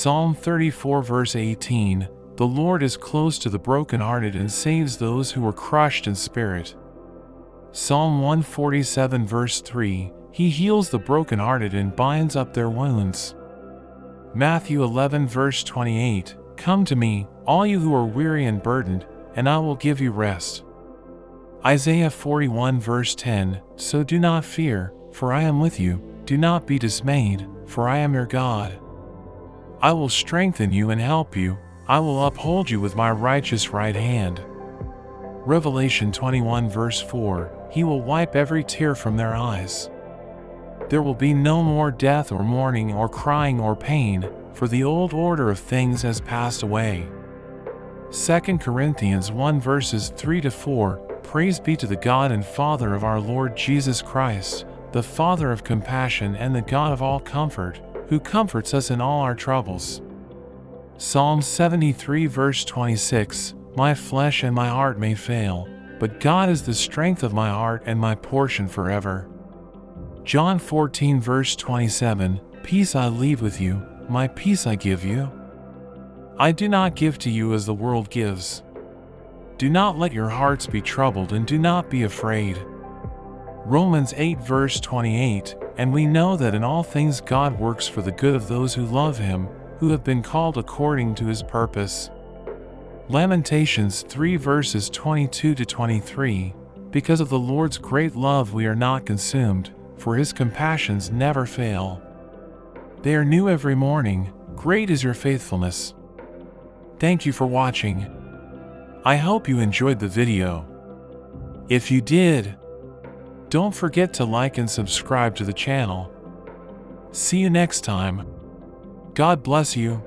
Psalm 34 verse 18, the Lord is close to the brokenhearted and saves those who are crushed in spirit. Psalm 147 verse 3, He heals the brokenhearted and binds up their wounds. Matthew 11 verse 28, Come to me, all you who are weary and burdened, and I will give you rest. Isaiah 41 verse 10, So do not fear, for I am with you, do not be dismayed, for I am your God. I will strengthen you and help you, I will uphold you with my righteous right hand. Revelation 21 verse 4, He will wipe every tear from their eyes. There will be no more death or mourning or crying or pain, for the old order of things has passed away. 2 Corinthians 1 verses 3-4, Praise be to the God and Father of our Lord Jesus Christ, the Father of compassion and the God of all comfort, who comforts us in all our troubles. Psalm 73 verse 26, My flesh and my heart may fail, but God is the strength of my heart and my portion forever. John 14 verse 27, Peace I leave with you, my peace I give you. I do not give to you as the world gives. Do not let your hearts be troubled and do not be afraid. Romans 8 verse 28, And we know that in all things God works for the good of those who love Him, who have been called according to His purpose. Lamentations 3 verses 22-23, Because of the Lord's great love we are not consumed, for His compassions never fail. They are new every morning, great is your faithfulness. Thank you for watching. I hope you enjoyed the video. If you did, don't forget to like and subscribe to the channel. See you next time. God bless you.